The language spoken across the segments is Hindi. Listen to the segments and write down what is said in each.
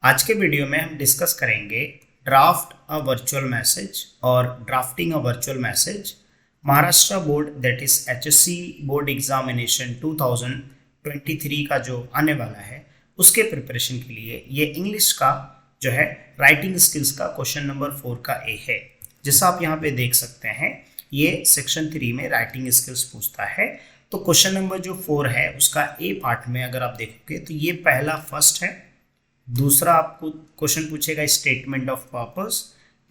आज के वीडियो में हम डिस्कस करेंगे ड्राफ्ट अ वर्चुअल मैसेज और drafting a virtual message. Maharashtra board that is HSC board examination 2023 का जो आने वाला है उसके प्रिपरेशन के लिए ये इंग्लिश का जो है राइटिंग स्किल्स का क्वेश्चन नंबर 4 का ए है। जैसा आप यहाँ पे देख सकते हैं ये सेक्शन 3 में राइटिंग स्किल्स पूछता है। तो क्वेश्चन नंबर जो 4 है उसका ए पार्ट में अगर आप देखोगे तो ये पहला फर्स्ट है। दूसरा आपको क्वेश्चन पूछेगा स्टेटमेंट ऑफ पर्पस।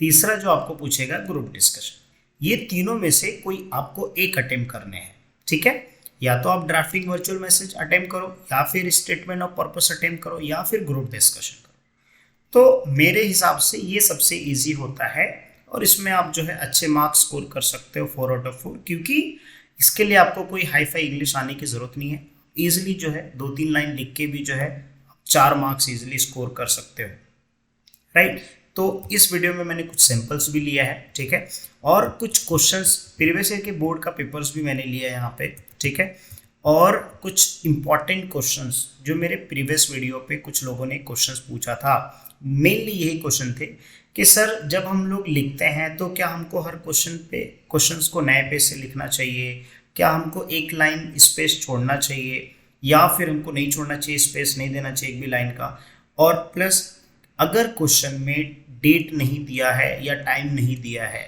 तीसरा जो आपको पूछेगा ग्रुप डिस्कशन। ये तीनों में से कोई आपको एक अटेम्प्ट करने हैं, ठीक है। या तो आप ड्राफ्टिंग वर्चुअल मैसेज अटेम्प्ट करो, या फिर स्टेटमेंट ऑफ पर्पस अटेम्प्ट करो, या फिर ग्रुप डिस्कशन करो। तो मेरे हिसाब से ये सबसे ईजी होता है और इसमें आप जो है अच्छे मार्क्स स्कोर कर सकते हो 4 आउट ऑफ 4, क्योंकि इसके लिए आपको कोई हाई फाई इंग्लिश आने की ज़रूरत नहीं है। ईजिली जो है 2-3 लाइन लिख के भी जो है 4 मार्क्स इजीली स्कोर कर सकते हो, राइट। तो इस वीडियो में मैंने कुछ सैंपल्स भी लिया है, ठीक है, और कुछ क्वेश्चंस प्रीवियस ईयर के बोर्ड का पेपर्स भी मैंने लिया है यहाँ पे, ठीक है। और कुछ इंपॉर्टेंट क्वेश्चंस जो मेरे प्रीवियस वीडियो पे कुछ लोगों ने क्वेश्चंस पूछा था, मेनली यही क्वेश्चन थे कि सर जब हम लोग लिखते हैं तो क्या हमको हर क्वेश्चंस को नए पेज से लिखना चाहिए, क्या हमको एक लाइन स्पेस छोड़ना चाहिए, या फिर हमको नहीं छोड़ना चाहिए, स्पेस नहीं देना चाहिए एक भी लाइन का। और प्लस अगर क्वेश्चन में डेट नहीं दिया है या टाइम नहीं दिया है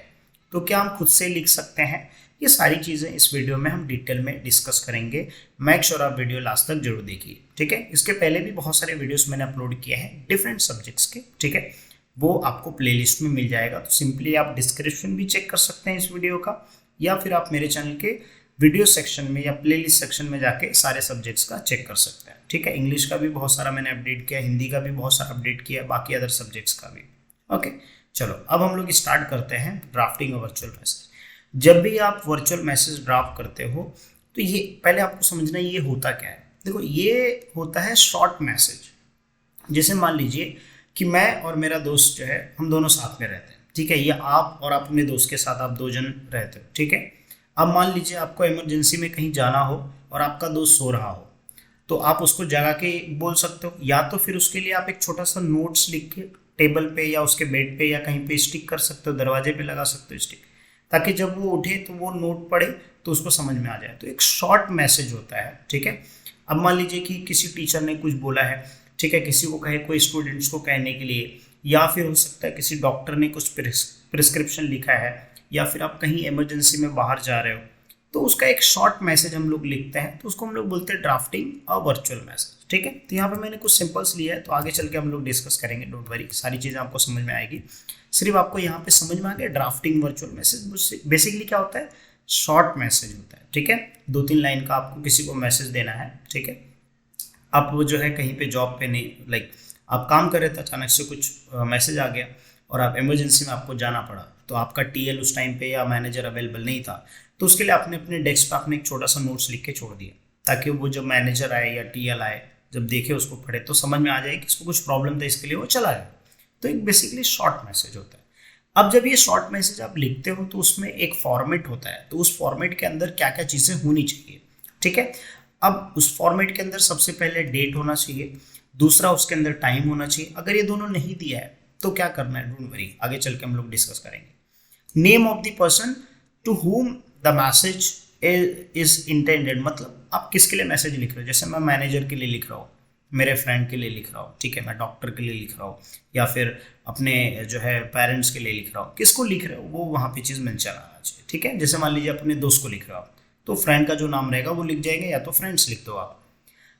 तो क्या हम खुद से लिख सकते हैं। ये सारी चीज़ें इस वीडियो में हम डिटेल में डिस्कस करेंगे। मेक श्योर आप वीडियो लास्ट तक जरूर देखिए, ठीक है। इसके पहले भी बहुत सारे वीडियोस मैंने अपलोड किए हैं डिफरेंट सब्जेक्ट्स के, ठीक है, वो आपको प्लेलिस्ट में मिल जाएगा। तो सिंपली आप डिस्क्रिप्शन भी चेक कर सकते हैं इस वीडियो का, या फिर आप मेरे चैनल के वीडियो सेक्शन में या प्लेलिस्ट सेक्शन में जाके सारे सब्जेक्ट्स का चेक कर सकते हैं, ठीक है। इंग्लिश का भी बहुत सारा मैंने अपडेट किया, हिंदी का भी बहुत सारा अपडेट किया, बाकी अदर सब्जेक्ट्स का भी। ओके, चलो अब हम लोग स्टार्ट करते हैं ड्राफ्टिंग और वर्चुअल मैसेज। जब भी आप वर्चुअल मैसेज ड्राफ्ट करते हो तो ये पहले आपको समझना ये होता क्या है। देखो, ये होता है शॉर्ट मैसेज। जैसे मान लीजिए कि मैं और मेरा दोस्त जो है हम दोनों साथ में रहते हैं, ठीक है, या आप और अपने दोस्त के साथ आप 2 जन रहते हो, ठीक है। अब मान लीजिए आपको इमरजेंसी में कहीं जाना हो और आपका दोस्त सो रहा हो, तो आप उसको जगा के बोल सकते हो, या तो फिर उसके लिए आप एक छोटा सा नोट्स लिख के टेबल पे या उसके बेड पे या कहीं पे स्टिक कर सकते हो, दरवाजे पे लगा सकते हो स्टिक, ताकि जब वो उठे तो वो नोट पढ़े तो उसको समझ में आ जाए। तो एक शॉर्ट मैसेज होता है, ठीक है। अब मान लीजिए कि किसी टीचर ने कुछ बोला है, ठीक है, किसी को कहे कोई स्टूडेंट्स को कहने के लिए, या फिर हो सकता है किसी डॉक्टर ने कुछ प्रिस्क्रिप्शन लिखा है, या फिर आप कहीं इमरजेंसी में बाहर जा रहे हो, तो उसका एक शॉर्ट मैसेज हम लोग लिखते हैं, तो उसको हम लोग बोलते हैं ड्राफ्टिंग अ वर्चुअल मैसेज, ठीक है। तो यहाँ पे मैंने कुछ सिंपल्स लिया है, तो आगे चल के हम लोग डिस्कस करेंगे, डोंट वरी, सारी चीज़ें आपको समझ में आएगी। सिर्फ आपको यहाँ पे समझ में आ गया ड्राफ्टिंग वर्चुअल मैसेज बेसिकली क्या होता है, शॉर्ट मैसेज होता है, ठीक है। 2-3 लाइन का आपको किसी को मैसेज देना है, ठीक है। आप वो जो है कहीं पे जॉब पे नहीं, लाइक आप काम कर रहे थे, अचानक से कुछ मैसेज आ गया और आप इमरजेंसी में आपको जाना पड़ा, तो आपका टीएल उस टाइम पे या मैनेजर अवेलेबल नहीं था, तो उसके लिए आपने अपने डेस्क पे आपने एक छोटा सा नोट्स लिख के छोड़ दिया, ताकि वो जब मैनेजर आए या टीएल आए, जब देखे उसको पढ़े तो समझ में आ जाए कि इसको कुछ प्रॉब्लम था, इसके लिए वो चला जाए। तो एक बेसिकली शॉर्ट मैसेज होता है। अब जब ये शॉर्ट मैसेज आप लिखते हो तो उसमें एक फॉर्मेट होता है, तो उस फॉर्मेट के अंदर क्या क्या चीज़ें होनी चाहिए, ठीक है। अब उस फॉर्मेट के अंदर सबसे पहले डेट होना चाहिए, दूसरा उसके अंदर टाइम होना चाहिए। अगर ये दोनों नहीं दिया है तो क्या करना है, डोंट वरी, आगे चल के हम लोग डिस्कस करेंगे। Name of the person to whom the message is intended, मतलब आप किसके लिए मैसेज लिख रहे हो। जैसे मैं मैनेजर के लिए लिख रहा हूँ, मेरे फ्रेंड के लिए लिख रहा हूँ, ठीक है, मैं डॉक्टर के लिए लिख रहा हूँ, या फिर अपने जो है पेरेंट्स के लिए लिख रहा हूँ, किसको लिख रहे हो वो वहाँ पे चीज़ मेंशन आना चाहिए, ठीक है। जैसे मान लीजिए अपने दोस्त को लिख रहा हो तो फ्रेंड का जो नाम रहेगा वो लिख जाएंगे, या तो फ्रेंड्स लिख दो आप।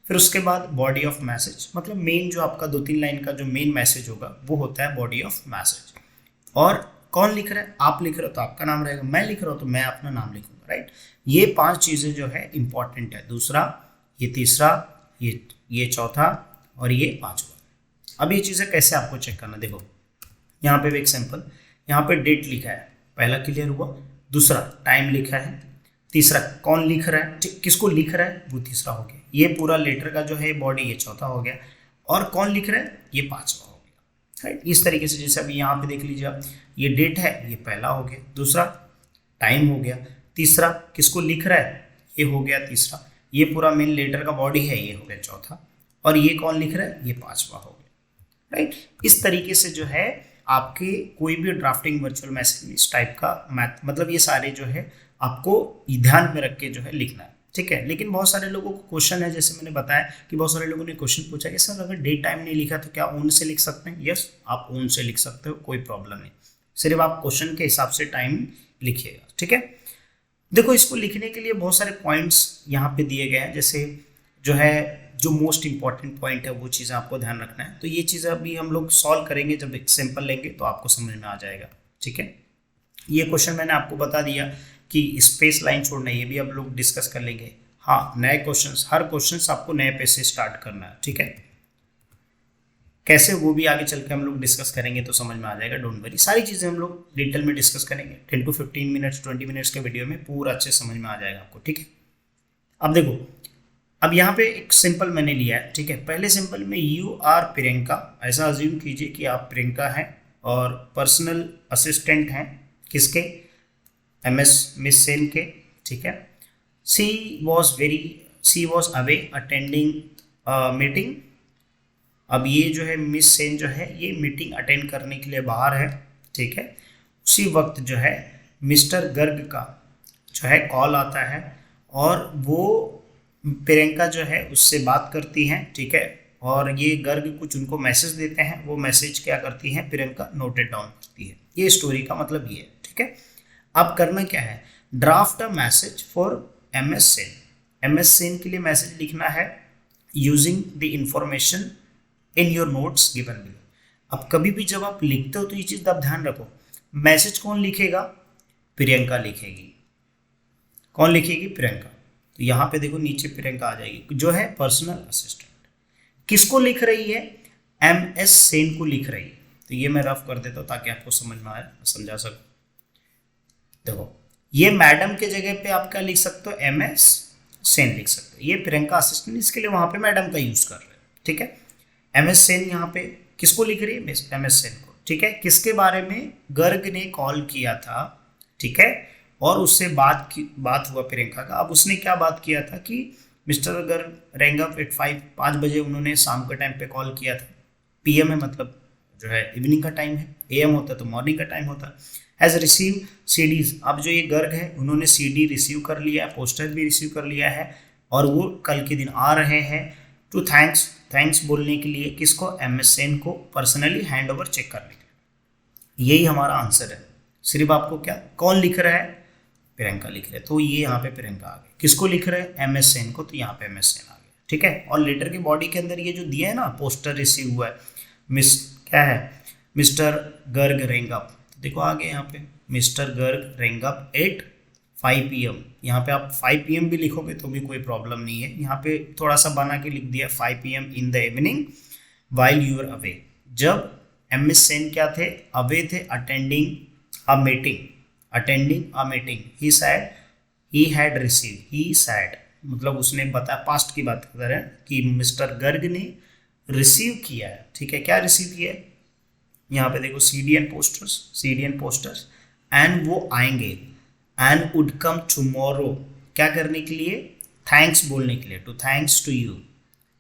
फिर उसके बाद बॉडी ऑफ मैसेज, मतलब मेन जो आपका 2-3 लाइन का जो मेन मैसेज होगा वो होता है बॉडी ऑफ मैसेज। और कौन लिख रहा है, आप लिख रहे हो तो आपका नाम रहेगा, मैं लिख रहा हूँ तो मैं अपना नाम लिखूंगा, राइट। ये 5 चीज़ें जो है इंपॉर्टेंट है, दूसरा, ये तीसरा, ये चौथा और ये 5वां। अब ये चीज़ें कैसे आपको चेक करना, देखो यहाँ पे भी एग्जाम्पल, यहाँ पे डेट लिखा है, पहला क्लियर हुआ, दूसरा टाइम लिखा है, तीसरा कौन लिख रहा है, किसको लिख रहा है वो तीसरा हो गया, ये पूरा लेटर का जो है बॉडी ये चौथा हो गया, और कौन लिख रहा है ये 5वां हो गया, राइट। इस तरीके से जैसे अभी यहाँ पे देख लीजिए आप, ये डेट है ये पहला हो गया, दूसरा टाइम हो गया, तीसरा किसको लिख रहा है ये हो गया तीसरा, ये पूरा मेन लेटर का बॉडी है ये हो गया चौथा, और ये कौन लिख रहा है ये 5वां हो गया, राइट। इस तरीके से जो है आपके कोई भी ड्राफ्टिंग वर्चुअल मैसेज इस टाइप का मैथ, मतलब ये सारे जो है आपको ध्यान में रख के जो है लिखना है, ठीक है। लेकिन बहुत सारे लोगों को क्वेश्चन है, जैसे मैंने बताया कि बहुत सारे लोगों ने क्वेश्चन पूछा कि सर अगर डेट टाइम नहीं लिखा तो क्या ओन से लिख सकते हैं? यस, आप ओन से लिख सकते हो, कोई प्रॉब्लम नहीं, सिर्फ आप क्वेश्चन के हिसाब से टाइम लिखिएगा, ठीक है। देखो इसको लिखने के लिए बहुत सारे पॉइंट्स यहाँ पे दिए गए हैं, जैसे जो है जो मोस्ट इंपॉर्टेंट पॉइंट है वो चीज़ आपको ध्यान रखना है। तो ये चीज़ अभी हम लोग सॉल्व करेंगे, जब एग्जाम्पल लेंगे तो आपको समझ में आ जाएगा, ठीक है। ये क्वेश्चन मैंने आपको बता दिया कि स्पेस लाइन छोड़ना है, ये भी अब लोग डिस्कस कर लेंगे। हाँ, नए क्वेश्चंस, हर क्वेश्चंस आपको नए पेज से स्टार्ट करना है, ठीक है। कैसे वो भी आगे चल के हम लोग डिस्कस करेंगे तो समझ में आ जाएगा, डोंट वरी। सारी चीज़ें हम लोग डिटेल में डिस्कस करेंगे, 10 to 15 मिनट्स 20 मिनट्स के वीडियो में पूरा अच्छे समझ में आ जाएगा आपको, ठीक है। अब देखो, अब यहाँ पे एक सिंपल मैंने लिया है, ठीक है। पहले सिंपल में यू आर प्रियंका, ऐसा अज्यूम कीजिए कि आप प्रियंका हैं और पर्सनल असिस्टेंट हैं किसके? एमएस मिस सेन के, ठीक है। सी वॉज अवे अटेंडिंग मीटिंग। अब ये जो है मिस सेन जो है ये मीटिंग अटेंड करने के लिए बाहर है, ठीक है। उसी वक्त जो है मिस्टर गर्ग का जो है कॉल आता है और वो प्रियंका जो है उससे बात करती हैं, ठीक है। और ये गर्ग कुछ उनको मैसेज देते हैं, वो मैसेज क्या करती हैं प्रियंका नोटेड डाउन करती है। ये स्टोरी का मतलब ये है, ठीक है। अब करना क्या है? Draft a message for MS Sen. MS Sen के लिए मैसेज लिखना है using the information in your notes given below. अब कभी भी जब आप लिखते हो तो ये चीज़ आप ध्यान रखो, मैसेज कौन लिखेगा? प्रियंका लिखेगी। कौन लिखेगी? प्रियंका। तो यहाँ पे देखो नीचे प्रियंका आ जाएगी जो है पर्सनल असिस्टेंट। किसको लिख रही है? एमएस सेन को लिख रही है। तो ये मैं रफ कर देता हूँ ताकि आपको समझ में आए, समझा सकूँ। देखो ये मैडम के जगह पे आप क्या लिख सकते हो? एमएस सेन लिख सकते हो। ये प्रियंका असिस्टेंट, इसके लिए वहां पे मैडम का यूज कर रहे हैं, ठीक है। एमएस सेन यहाँ पे किसको लिख रही है? एमएस सेन को, ठीक है। किसके बारे में? गर्ग ने कॉल किया था, ठीक है, और उससे बात हुआ प्रियंका का। अब उसने क्या बात किया था कि mister Garg wrong up at 5 बजे उन्होंने शाम के टाइम पे कॉल किया था। पीएम है मतलब जो है इवनिंग का टाइम है, एएम होता है तो मॉर्निंग का टाइम होता है। Has receive CDs. अब जो ये गर्ग है उन्होंने सीडी रिसीव कर लिया है, पोस्टर भी रिसीव कर लिया है और वो कल के दिन आ रहे हैं टू थैंक्स बोलने के लिए। किसको? एमएस सेन को पर्सनली हैंड ओवर चेक करने के लिए। यही हमारा आंसर है। सिर्फ आपको क्या, कौन लिख रहा है? प्रियंका लिख रहे हैं, तो ये यहाँ पे प्रियंका आ गई। किसको लिख रहे हैं? एमएस सेन को, तो यहाँ पे एमएस सेन आ गया, ठीक है। और लेटर के बॉडी के अंदर ये जो दिया है ना, पोस्टर रिसीव हुआ है, क्या है? मिस्टर गर्ग रेंगअप। देखो आगे यहाँ पे मिस्टर गर्ग रेंगअप एट 5 PM। यहाँ पे आप 5 PM भी लिखोगे तो भी कोई प्रॉब्लम नहीं है। यहाँ पे थोड़ा सा बना के लिख दिया 5 PM in the evening while you are away. जब एमएस सेन क्या थे? अवे थे, attending a meeting. He said he had receive. He said मतलब उसने बताया, पास्ट की बात कर रहे हैं कि मिस्टर गर्ग ने रिसीव किया है, ठीक है। क्या रिसीव किया है? यहाँ पे देखो सीडी एंड पोस्टर्स एंड वो आएंगे एंड वुड कम टुमारो। क्या करने के लिए? थैंक्स बोलने के लिए, टू थैंक्स टू यू।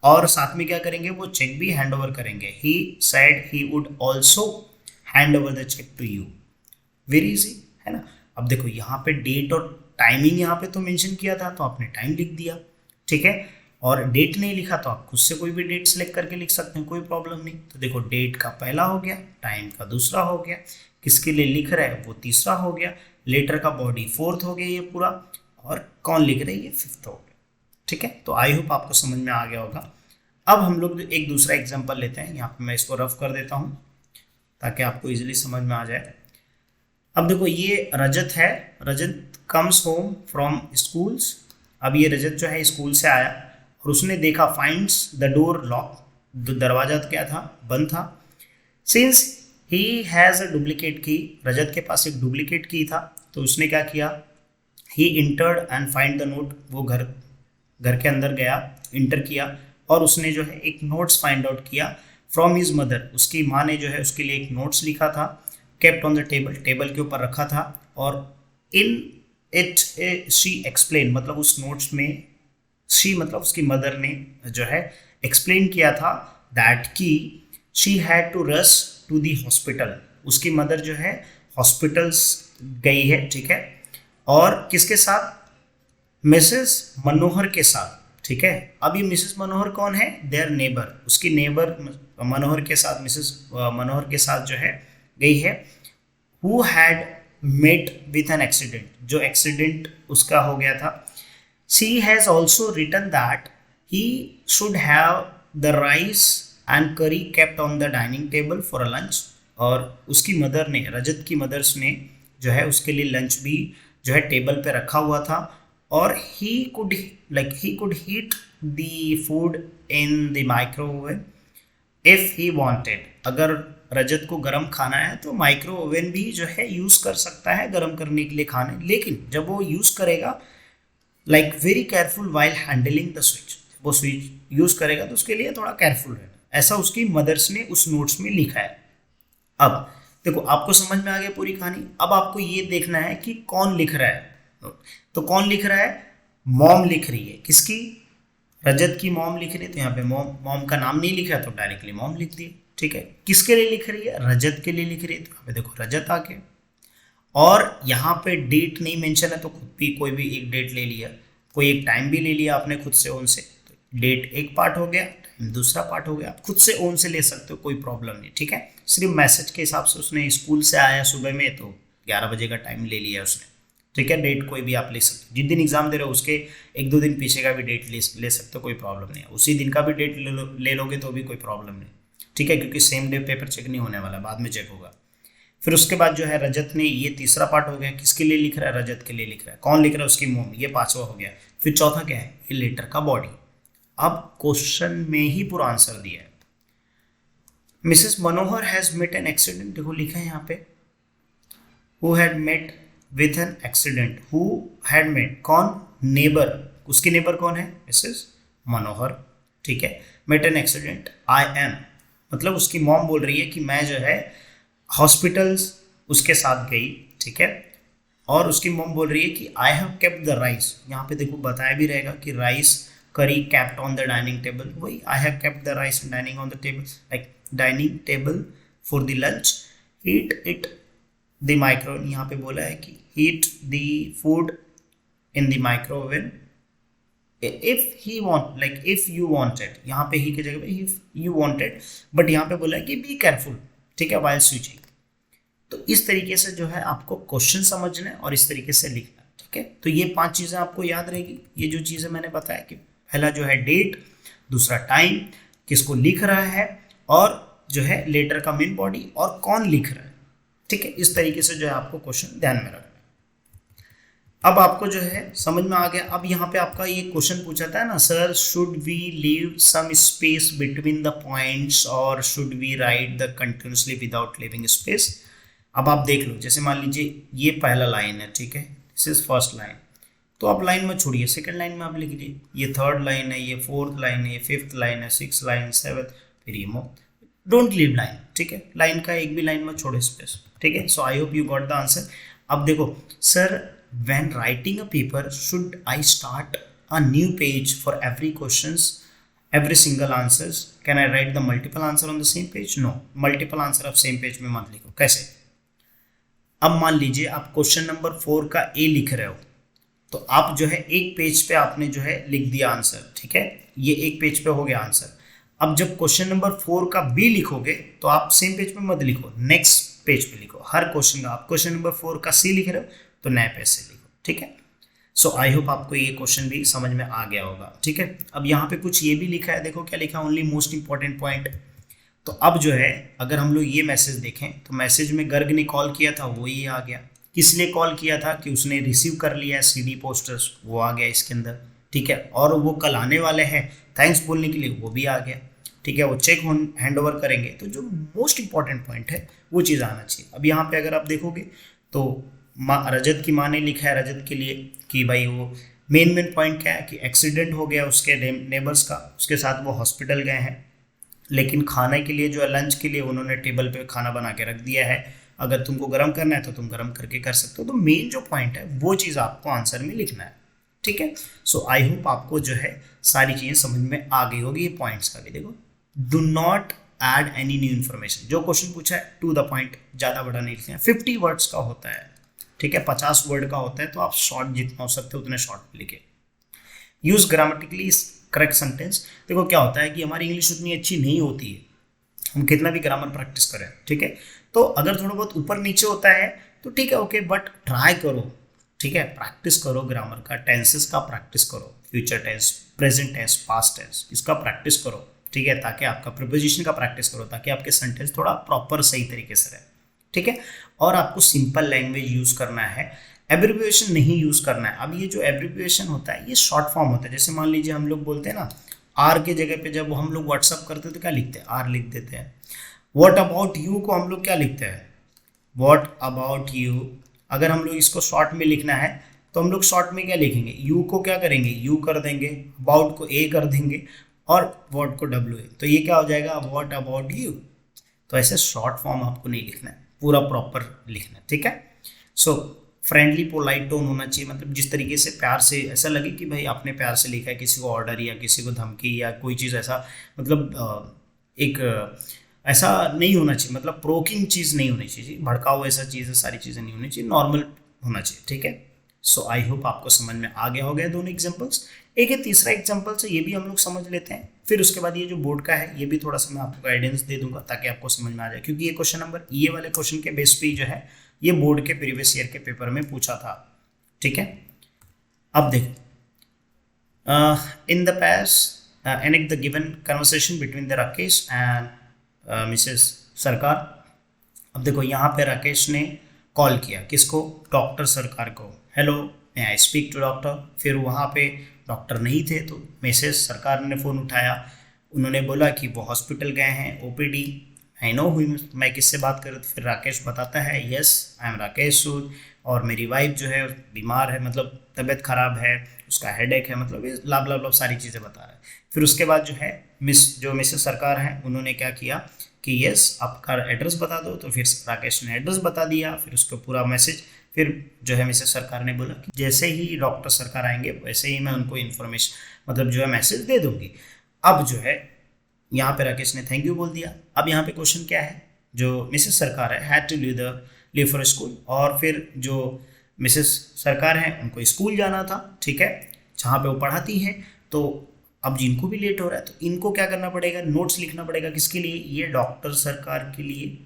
और साथ में क्या करेंगे? वो चेक भी हैंड ओवर करेंगे। He said he would also hand over the cheque to you. Very easy है ना। अब देखो यहाँ पे डेट और टाइमिंग यहाँ पे तो मेंशन किया था तो आपने टाइम लिख दिया, ठीक है। और डेट नहीं लिखा तो आप खुद से कोई भी डेट सेलेक्ट करके लिख सकते हैं, कोई प्रॉब्लम नहीं। तो देखो डेट का पहला हो गया, टाइम का दूसरा हो गया, किसके लिए लिख रहा है वो तीसरा हो गया, लेटर का बॉडी 4th हो गया ये पूरा, और कौन लिख रहा है ये 5th हो गया, ठीक है। तो आई होप आपको समझ में आ गया होगा। अब हम लोग एक दूसरा एग्जाम्पल लेते हैं। यहाँ पे मैं इसको रफ कर देता हूँ ताकि आपको इजिली समझ में आ जाए। अब देखो ये रजत है। रजत कम्स होम फ्रॉम स्कूल्स। अब ये रजत जो है स्कूल से आया और उसने देखा फाइंड्स द डोर लॉक। दरवाजा क्या था? बंद था। Since he has a duplicate की। रजत के पास एक डुप्लीकेट की था तो उसने क्या किया? He entered and find the note. वो घर के अंदर गया, इंटर किया और उसने जो है एक नोट्स फाइंड आउट किया फ्रॉम हिज मदर। उसकी माँ ने जो है उसके लिए एक नोट्स लिखा था, केप्ट ऑन द टेबल के ऊपर रखा था। और इन इट शी एक्सप्लेन मतलब उस नोट्स में शी मतलब उसकी मदर ने जो है एक्सप्लेन किया था दैट की she had to rush to the hospital, उसकी मदर जो है हॉस्पिटल्स गई है, ठीक है। और किसके साथ? मिसेस मनोहर के साथ, ठीक है। अब ये मिसेस मनोहर कौन है? देयर नेबर, उसकी नेबर मनोहर के साथ, मिसेस मनोहर के साथ जो है गई है। Who had met with an accident, जो एक्सीडेंट उसका हो गया था। She has also written that he should have the rice and curry kept on the dining table for a lunch, और उसकी मदर ने, रजत की मदर्स ने जो है उसके लिए लंच भी जो है टेबल पे रखा हुआ था। और he could heat the food in the microwave if he wanted, अगर रजत को गर्म खाना है तो माइक्रो ओवन भी जो है यूज कर सकता है गर्म करने के लिए खाने, लेकिन जब वो यूज करेगा like very careful while handling the switch, वो स्विच यूज करेगा तो उसके लिए थोड़ा केयरफुल रहना, ऐसा उसकी मदर्स ने उस नोट्स में लिखा है। अब देखो आपको समझ में आ गया पूरी कहानी। अब आपको ये देखना है कि कौन लिख रहा है। तो कौन लिख रहा है? मॉम लिख रही है। किसकी? रजत की मॉम लिख रही है, तो यहाँ पे मॉम का नाम नहीं लिखा तो डायरेक्टली मॉम लिख दिए, ठीक है। किसके लिए लिख रही है? रजत के लिए लिख रही है, तो यहाँ पे देखो रजत आ गया। और यहाँ पे डेट नहीं मेंशन है तो खुद भी कोई भी एक डेट ले लिया, कोई एक टाइम भी ले लिया आपने खुद से ओन से, तो डेट एक पार्ट हो गया, टाइम दूसरा पार्ट हो गया। आप खुद से ओन से ले सकते हो, कोई प्रॉब्लम नहीं, ठीक है। सिर्फ मैसेज के हिसाब से उसने स्कूल से आया सुबह में तो 11 बजे का टाइम ले लिया उसने, ठीक है। डेट कोई भी आप ले सकते हो, जिस दिन एग्जाम दे रहे हो उसके 1-2 दिन पीछे का भी डेट ले सकते हो, कोई प्रॉब्लम नहीं है। उसी दिन का भी डेट ले लोगे तो भी कोई प्रॉब्लम नहीं, ठीक है, क्योंकि सेम डे पेपर चेक नहीं होने वाला, बाद में चेक होगा। फिर उसके बाद जो है रजत ने, ये तीसरा पार्ट हो गया, किसके लिए लिख रहा है? रजत के लिए लिख रहा है। कौन लिख रहा है? उसकी मॉम, ये 5वां हो गया। फिर चौथा क्या है? ये लेटर का बॉडी। अब क्वेश्चन में ही पूरा आंसर दिया है। Mrs Manohar has met an accident, देखो लिखा है यहाँ पे, who had met with an accident, who had met, कौन? नेबर, उसकी नेबर कौन है? मिसेस मनोहर, ठीक है। Met an accident, I am, मतलब उसकी मॉम बोल रही है कि मैं जो है हॉस्पिटल्स उसके साथ गई, ठीक है। और उसकी मॉम बोल रही है कि I have kept the rice, यहाँ पे देखो बताया भी रहेगा कि rice curry kept on the dining table, वही I have kept the rice dining on the table, like dining table for the lunch, heat it the micro, यहाँ पे बोला है कि heat the food in the micro oven if he want, like if you wanted, यहाँ पे ही की जगह पे इफ यू वांटेड, बट यहाँ पे बोला है कि बी केयरफुल, ठीक है, वाइल स्विचिंग। तो इस तरीके से जो है आपको क्वेश्चन समझना है और इस तरीके से लिखना, ठीक है। तो ये 5 चीज़ें आपको याद रहेगी। ये जो चीज़ें मैंने बताया कि पहला जो है डेट, दूसरा टाइम, किसको लिख रहा है, और जो है लेटर का मेन बॉडी और कौन लिख रहा है, ठीक है। इस तरीके से जो है आपको क्वेश्चन ध्यान में रखना है। अब आपको जो है समझ में आ गया। अब यहाँ पे आपका ये क्वेश्चन पूछा था ना, sir should we leave some space between the points और should we write the continuously without living space. अब आप देख लो, जैसे मान लीजिए ये पहला लाइन है, ठीक है, दिस इज फर्स्ट लाइन, तो आप लाइन में छोड़िए, सेकंड लाइन में आप लिख लीजिए, ये थर्ड लाइन है, ये फोर्थ लाइन है, ये फिफ्थ लाइन है, सिक्स लाइन, सेवंथ, फिर ये डोंट लीव लाइन, ठीक है, लाइन का एक भी लाइन में छोड़े स्पेस, ठीक है। So I hope you got the answer. अब देखो sir, when writing a paper should I start a new page for every questions, every single answers? Can I write the multiple answer on the same page? No, multiple answer आप same page में मत लिखो। कैसे? अब मान लीजिए आप क्वेश्चन नंबर 4 का ए लिख रहे हो, तो आप जो है एक पेज पे आपने जो है लिख दिया आंसर, ठीक है, ये एक पेज पे हो गया आंसर। अब जब क्वेश्चन नंबर 4 का बी लिखोगे तो आप सेम पेज पे मत लिखो, नेक्स्ट पेज पे लिखो। हर क्वेश्चन का, आप क्वेश्चन नंबर 4 का सी लिख रहे हो तो नए पेज से लिखो, ठीक है। सो आई होप आपको ये क्वेश्चन भी समझ में आ गया होगा, ठीक है। अब यहाँ पे कुछ ये भी लिखा है, देखो क्या लिखा है, ओनली मोस्ट इंपॉर्टेंट पॉइंट। तो अब जो है अगर हम लोग ये मैसेज देखें तो मैसेज में गर्ग ने कॉल किया था, वो ये आ गया। किस लिए कॉल किया था? कि उसने रिसीव कर लिया है CD पोस्टर्स, वो आ गया इसके अंदर, ठीक है। और वो कल आने वाले हैं थैंक्स बोलने के लिए, वो भी आ गया, ठीक है। वो चेक हैंड ओवर करेंगे, तो जो मोस्ट इंपॉर्टेंट पॉइंट है वो चीज़ आना चाहिए। अब यहाँ पे अगर आप देखोगे तो रजत की माँ ने लिखा है रजत के लिए कि भाई वो मेन पॉइंट क्या है कि एक्सीडेंट हो गया उसके नेबर्स का, उसके साथ वो हॉस्पिटल गए हैं, लेकिन खाने के लिए जो है लंच के लिए उन्होंने टेबल पे खाना बना के रख दिया है, अगर तुमको गर्म करना है तो तुम गर्म करके कर सकते हो। तो मेन जो पॉइंट है वो चीज़ आपको आंसर में लिखना है, ठीक है। सो आई होप आपको जो है सारी चीज़ें समझ में आ गई होगी। ये पॉइंट्स का भी देखो, do not add any new information. जो क्वेश्चन पूछा है टू द पॉइंट, ज़्यादा बड़ा नहीं लिखना है। 50 वर्ड्स का होता है, ठीक है, 50 वर्ड का होता है, तो आप शॉर्ट जितना हो सकते हैं उतने शॉर्ट लिखे। Use grammatically correct sentence. देखो क्या होता है कि हमारी इंग्लिश उतनी अच्छी नहीं होती है, हम कितना भी ग्रामर प्रैक्टिस करें, ठीक है, तो अगर थोड़ा बहुत ऊपर नीचे होता है तो ठीक है, ओके, बट ट्राई करो, ठीक है, प्रैक्टिस करो ग्रामर का, टेंसेस का प्रैक्टिस करो, future tense, present tense, past tense, इसका प्रैक्टिस करो, ठीक है, ताकि आपका प्रीपोजिशन का प्रैक्टिस करो, ताकि आपके सेंटेंस थोड़ा प्रॉपर सही तरीके से रहे, ठीक है। और आपको सिंपल लैंग्वेज यूज करना है, एब्रिविएशन नहीं यूज करना है। अब ये जो एब्रिविएशन होता है ये शॉर्ट फॉर्म होता है। जैसे मान लीजिए हम लोग बोलते हैं ना, आर के जगह पे जब हम लोग व्हाट्सअप करते हैं तो क्या लिखते हैं, आर लिख देते हैं। व्हाट अबाउट यू को हम लोग क्या लिखते हैं, व्हाट अबाउट यू। अगर हम लोग इसको शॉर्ट में लिखना है तो हम लोग शॉर्ट में क्या लिखेंगे, यू को क्या करेंगे, यू कर देंगे, अबाउट को ए कर देंगे, और व्हाट को डब्ल्यू ए, तो ये क्या हो जाएगा, व्हाट अबाउट यू। तो ऐसे शॉर्ट फॉर्म आपको नहीं लिखना है, पूरा प्रॉपर लिखना है, ठीक है। सो फ्रेंडली पोलाइट टोन होना चाहिए, मतलब जिस तरीके से प्यार से, ऐसा लगे कि भाई आपने प्यार से लिखा है, किसी को ऑर्डर या किसी को धमकी या कोई चीज़ ऐसा, मतलब एक ऐसा नहीं होना चाहिए, मतलब प्रोकिंग चीज़ नहीं होनी चाहिए, भड़काओ ऐसा चीज़, सारी चीज़ें नहीं होनी चाहिए, नॉर्मल होना चाहिए, ठीक है। सो आई होप आपको समझ में आ गया हो गया दोनों एग्जाम्पल्स। एक है तीसरा एग्जाम्पल से, ये भी हम लोग समझ लेते हैं, फिर उसके बाद ये जो बोर्ड का है ये भी थोड़ा सा मैं आपको गाइडेंस दे दूंगा ताकि आपको समझ में आ जाए, क्योंकि ये क्वेश्चन नंबर, ये वाले क्वेश्चन के बेस पे जो है ये बोर्ड के प्रीवियस ईयर के पेपर में पूछा था, ठीक है। अब देखो, in the past enact the given conversation between the Rakesh and Mrs सरकार। अब देखो यहाँ पे राकेश ने कॉल किया, किसको, डॉक्टर सरकार को, hello may I speak to doctor. फिर वहाँ पे डॉक्टर नहीं थे तो मिसेस सरकार ने फ़ोन उठाया, उन्होंने बोला कि वो हॉस्पिटल गए हैं, ओपीडी, आई नो हुई, मैं किससे बात कर रहा हूँ। फिर राकेश बताता है, यस आई एम राकेश सूद, और मेरी वाइफ जो है बीमार है, मतलब तबीयत ख़राब है, उसका हेडेक है, मतलब ये लाभ लाभ लाभ सारी चीज़ें बता रहे हैं। फिर उसके बाद जो है मिसेस सरकार हैं उन्होंने क्या किया कि यस आपका एड्रेस बता दो, तो फिर राकेश ने एड्रेस बता दिया, फिर उसको पूरा मैसेज, फिर जो है मिसेस सरकार ने बोला कि जैसे ही डॉक्टर सरकार आएंगे वैसे ही मैं उनको इन्फॉर्मेशन, मतलब जो है मैसेज दे दूंगी। अब जो है यहाँ पे राकेश ने थैंक यू बोल दिया। अब यहाँ पे क्वेश्चन क्या है, जो मिसेस सरकार है had to leave for school, और फिर जो मिसेस सरकार है उनको स्कूल जाना था, ठीक है, जहाँ पे वो पढ़ाती हैं। तो अब जिनको भी लेट हो रहा है तो इनको क्या करना पड़ेगा, नोट्स लिखना पड़ेगा, किसके लिए, ये डॉक्टर सरकार के लिए,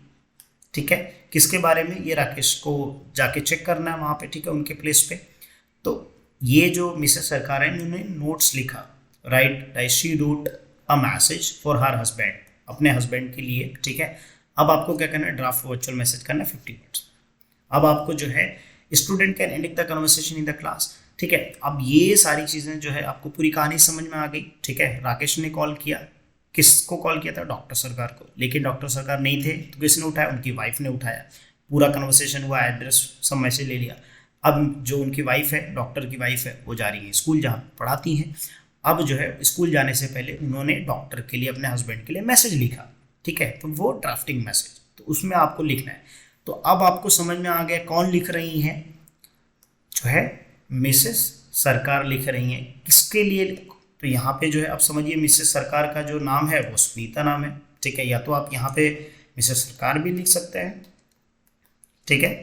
ठीक है। किसके बारे में, ये राकेश को जाके चेक करना है वहाँ पे, ठीक है, उनके प्लेस पे। तो ये जो मिसेस सरकार है इन्होंने नोट्स लिखा, right, she wrote a message for her husband, अपने हस्बैंड के लिए, ठीक है। अब आपको क्या करना है, ड्राफ्ट वर्चुअल मैसेज करना है 50 वर्ड्स। अब आपको जो है student can Indic the conversation in the class, ठीक है। अब ये सारी चीज़ें जो है आपको पूरी कहानी समझ में आ गई, ठीक है। राकेश ने कॉल किया, किसको कॉल किया था, डॉक्टर सरकार को, लेकिन डॉक्टर सरकार नहीं थे तो किसने उठाया, उनकी वाइफ ने उठाया, पूरा कन्वर्सेशन हुआ, एड्रेस सब मैसेज ले लिया। अब जो उनकी वाइफ है, डॉक्टर की वाइफ है, वो जा रही है स्कूल जहाँ पढ़ाती हैं। अब जो है स्कूल जाने से पहले उन्होंने डॉक्टर के लिए, अपने हस्बैंड के लिए मैसेज लिखा, ठीक है, तो वो ड्राफ्टिंग मैसेज, तो उसमें आपको लिखना है। तो अब आपको समझ में आ गया कौन लिख रही हैं, जो है मिसेस सरकार लिख रही हैं, किसके लिए। तो यहाँ पे जो है आप समझिए मिसेस सरकार का जो नाम है वो सुनीता नाम है, ठीक है, या तो आप यहाँ पे मिसेस सरकार भी लिख सकते हैं, ठीक है,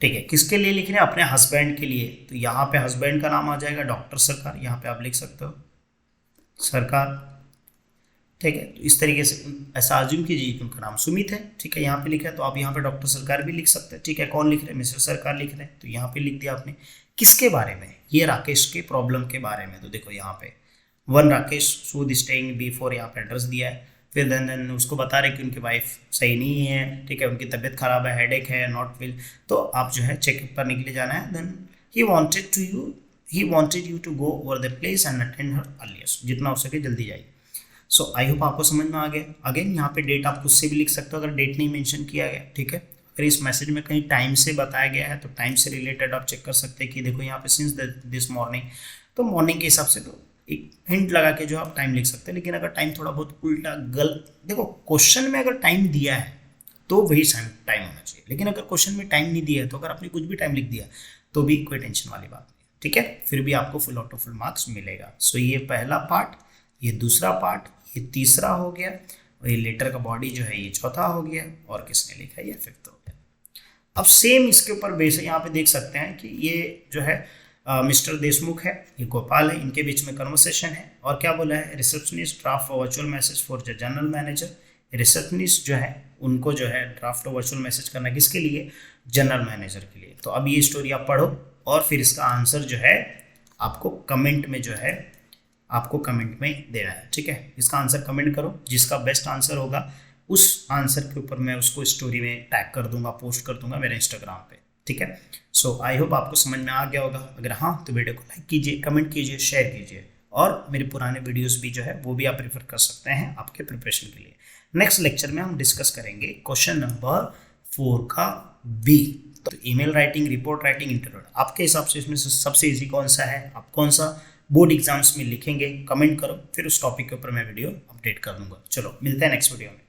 ठीक है। किसके लिए लिख रहे हैं, अपने हस्बैंड के लिए, तो यहाँ पे हस्बैंड का नाम आ जाएगा डॉक्टर सरकार, यहाँ पे आप लिख सकते हो सरकार, ठीक है। तो इस तरीके से ऐसा आज्यूम कीजिए कि उनका नाम सुमित है, ठीक है, यहाँ पे लिखा है, तो आप यहाँ पे डॉक्टर सरकार भी लिख सकते हैं, ठीक है। कौन लिख रहे हैं, मिसेस सरकार लिख रहे हैं, तो यहाँ पे लिख दिया आपने। किसके बारे में, ये राकेश के प्रॉब्लम के बारे में। तो देखो यहाँ पे वन राकेश सूद स्टेइंग B4, यहाँ पे एड्रेस दिया है। फिर देन उसको बता रहे कि उनकी वाइफ सही नहीं है, ठीक है, उनकी तबीयत खराब है, हेडेक है, नॉट वेल, तो आप जो है चेकअप करने के लिए जाना है। Then he wanted you to go over the place and attend her earliest, जितना हो सके जल्दी जाइए। सो आई होप आपको समझ में आ गया। अगेन यहाँ पे डेट आप खुद से भी लिख सकते हो अगर डेट नहीं मेंशन किया गया, ठीक है। अगर इस मैसेज में कहीं टाइम से बताया गया है तो टाइम से रिलेटेड आप चेक कर सकते हैं कि देखो यहाँ पे सिंस दिस मॉर्निंग, तो मॉर्निंग के हिसाब से तो एक हिंट लगा के जो आप टाइम लिख सकते हैं। लेकिन अगर टाइम थोड़ा बहुत उल्टा गलत, देखो क्वेश्चन में अगर टाइम दिया है तो वही टाइम होना चाहिए, लेकिन अगर क्वेश्चन में टाइम नहीं दिया है तो अगर आपने कुछ भी टाइम लिख दिया तो भी कोई टेंशन वाली बात नहीं, ठीक है, फिर भी आपको full out of full marks मिलेगा। सो ये पहला पार्ट, ये दूसरा पार्ट, ये तीसरा हो गया। और ये लेटर का बॉडी जो है ये चौथा हो गया, और किसने लिखा है ये फिफ्थ हो गया। अब सेम इसके ऊपर बेस है, यहाँ पे देख सकते हैं कि ये जो है मिस्टर देशमुख है, ये गोपाल है, इनके बीच में कन्वर्सेशन है। और क्या बोला है, receptionist draft virtual message for the general manager. Receptionist जो है उनको जो है ड्राफ्ट वर्चुअल मैसेज करना किसके लिए, जनरल मैनेजर के लिए। तो अब ये स्टोरी आप पढ़ो और फिर इसका आंसर जो है आपको कमेंट में जो है आपको कमेंट में देना है, ठीक है। इसका आंसर कमेंट करो, जिसका बेस्ट आंसर होगा उस आंसर के ऊपर मैं उसको स्टोरी में टैग कर दूंगा, पोस्ट कर दूंगा मेरे इंस्टाग्राम पे, ठीक है। सो आई होप आपको समझ में आ गया होगा। अगर हाँ तो वीडियो को लाइक कीजिए, कमेंट कीजिए, शेयर कीजिए, और मेरे पुराने वीडियोस भी जो है वो भी आप प्रेफर कर सकते हैं आपके प्रिपरेशन के लिए। नेक्स्ट लेक्चर में हम डिस्कस करेंगे क्वेश्चन नंबर 4 का बी। तो email writing, report writing, interview, आपके हिसाब से इसमें से सबसे इजी कौन सा है, आप कौन सा बोर्ड एग्जाम्स में लिखेंगे, कमेंट करो, फिर उस टॉपिक के ऊपर मैं वीडियो अपडेट कर दूंगा। चलो मिलते हैं नेक्स्ट वीडियो में।